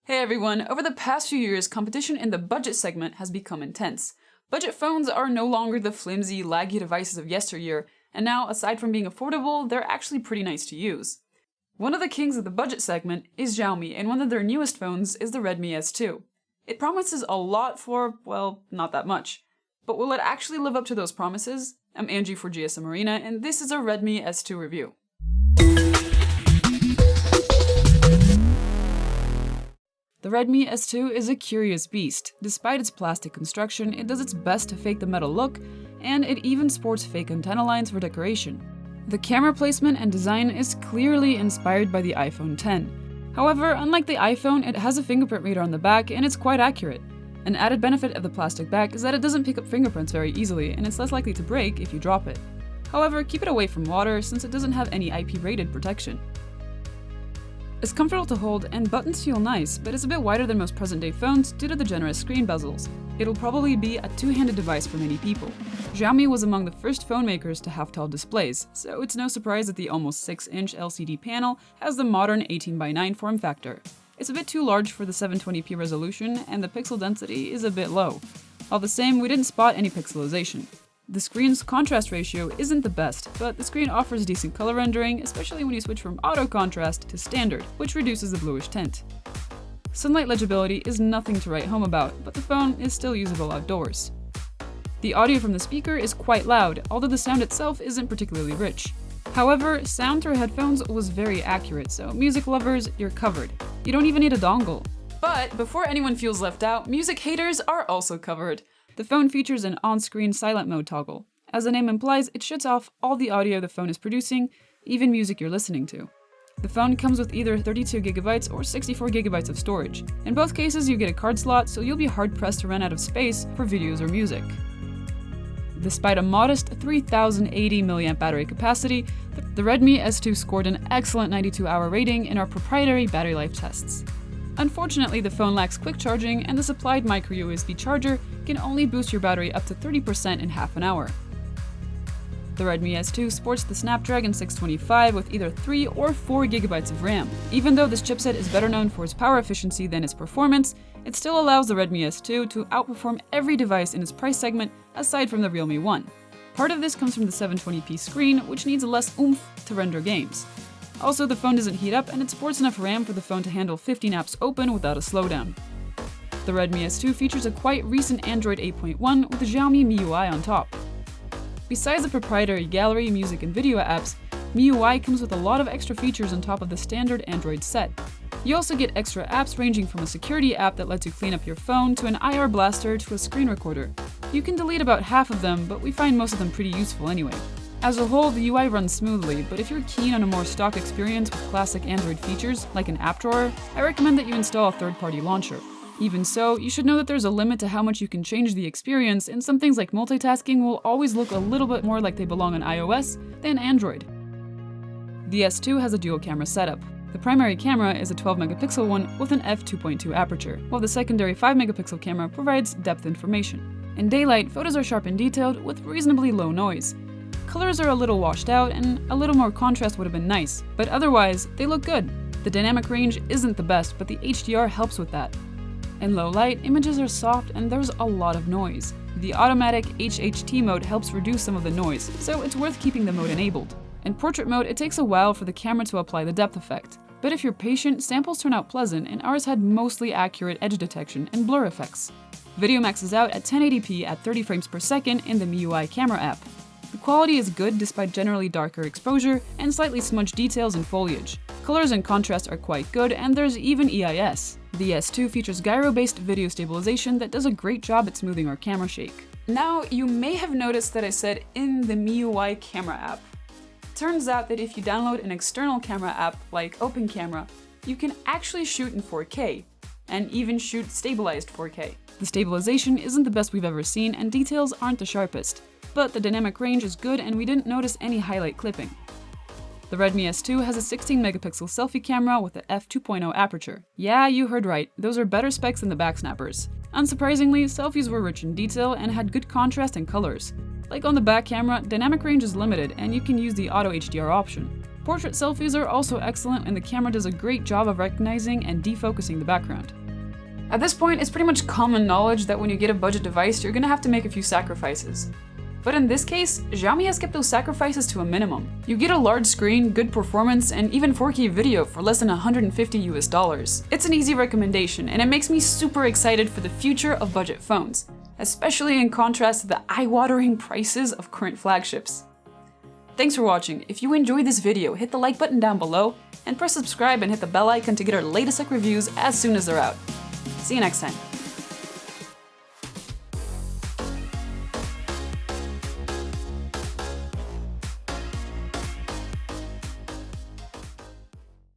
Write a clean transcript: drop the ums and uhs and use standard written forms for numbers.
Hey everyone, over the past few years, competition in the budget segment has become intense. Budget phones are no longer the flimsy, laggy devices of yesteryear, and now, aside from being affordable, they're actually pretty nice to use. One of the kings of the budget segment is Xiaomi, and one of their newest phones is the Redmi S2. It promises a lot for, well, not that much. But will it actually live up to those promises? I'm Angie for GSM Arena, and this is a Redmi S2 review. The Redmi S2 is a curious beast. Despite its plastic construction, it does its best to fake the metal look, and it even sports fake antenna lines for decoration. The camera placement and design is clearly inspired by the iPhone X. However, unlike the iPhone, it has a fingerprint reader on the back and it's quite accurate. An added benefit of the plastic back is that it doesn't pick up fingerprints very easily and it's less likely to break if you drop it. However, keep it away from water since it doesn't have any IP-rated protection. It's comfortable to hold and buttons feel nice, but it's a bit wider than most present-day phones due to the generous screen bezels. It'll probably be a two-handed device for many people. Xiaomi was among the first phone makers to have tall displays, so it's no surprise that the almost 6-inch LCD panel has the modern 18:9 form factor. It's a bit too large for the 720p resolution, and the pixel density is a bit low. All the same, we didn't spot any pixelization. The screen's contrast ratio isn't the best, but the screen offers decent color rendering, especially when you switch from auto contrast to standard, which reduces the bluish tint. Sunlight legibility is nothing to write home about, but the phone is still usable outdoors. The audio from the speaker is quite loud, although the sound itself isn't particularly rich. However, sound through headphones was very accurate, so music lovers, you're covered. You don't even need a dongle. But before anyone feels left out, music haters are also covered. The phone features an on-screen silent mode toggle. As the name implies, it shuts off all the audio the phone is producing, even music you're listening to. The phone comes with either 32GB or 64GB of storage. In both cases, you get a card slot, so you'll be hard-pressed to run out of space for videos or music. Despite a modest 3080 mAh battery capacity, the Redmi S2 scored an excellent 92-hour rating in our proprietary battery life tests. Unfortunately, the phone lacks quick charging, and the supplied micro-USB charger can only boost your battery up to 30% in half an hour. The Redmi S2 sports the Snapdragon 625 with either 3 or 4GB of RAM. Even though this chipset is better known for its power efficiency than its performance, it still allows the Redmi S2 to outperform every device in its price segment aside from the Realme 1. Part of this comes from the 720p screen, which needs less oomph to render games. Also, the phone doesn't heat up and it sports enough RAM for the phone to handle 15 apps open without a slowdown. The Redmi S2 features a quite recent Android 8.1 with the Xiaomi MIUI on top. Besides the proprietary gallery, music, and video apps, MIUI comes with a lot of extra features on top of the standard Android set. You also get extra apps ranging from a security app that lets you clean up your phone to an IR blaster to a screen recorder. You can delete about half of them, but we find most of them pretty useful anyway. As a whole, the UI runs smoothly, but if you're keen on a more stock experience with classic Android features, like an app drawer, I recommend that you install a third-party launcher. Even so, you should know that there's a limit to how much you can change the experience, and some things like multitasking will always look a little bit more like they belong on iOS than Android. The S2 has a dual-camera setup. The primary camera is a 12-megapixel one with an f2.2 aperture, while the secondary 5-megapixel camera provides depth information. In daylight, photos are sharp and detailed with reasonably low noise. Colors are a little washed out, and a little more contrast would have been nice, but otherwise, they look good. The dynamic range isn't the best, but the HDR helps with that. In low light, images are soft and there's a lot of noise. The automatic HHT mode helps reduce some of the noise, so it's worth keeping the mode enabled. In portrait mode, it takes a while for the camera to apply the depth effect. But if you're patient, samples turn out pleasant, and ours had mostly accurate edge detection and blur effects. Video maxes out at 1080p at 30 frames per second in the MIUI camera app. The quality is good despite generally darker exposure and slightly smudged details and foliage. Colors and contrast are quite good, and there's even EIS. The S2 features gyro-based video stabilization that does a great job at smoothing our camera shake. Now, you may have noticed that I said in the MIUI camera app. Turns out that if you download an external camera app like Open Camera, you can actually shoot in 4K, and even shoot stabilized 4K. The stabilization isn't the best we've ever seen, and details aren't the sharpest. But the dynamic range is good and we didn't notice any highlight clipping. The Redmi S2 has a 16-megapixel selfie camera with an f2.0 aperture. Yeah, you heard right, those are better specs than the backsnappers. Unsurprisingly, selfies were rich in detail and had good contrast and colors. Like on the back camera, dynamic range is limited and you can use the auto HDR option. Portrait selfies are also excellent, and the camera does a great job of recognizing and defocusing the background. At this point, it's pretty much common knowledge that when you get a budget device, you're gonna have to make a few sacrifices. But in this case, Xiaomi has kept those sacrifices to a minimum. You get a large screen, good performance, and even 4K video for less than $150 US. It's an easy recommendation, and it makes me super excited for the future of budget phones, especially in contrast to the eye-watering prices of current flagships. Thanks for watching. If you enjoyed this video, hit the like button down below, and press subscribe and hit the bell icon to get our latest tech reviews as soon as they're out. See you next time.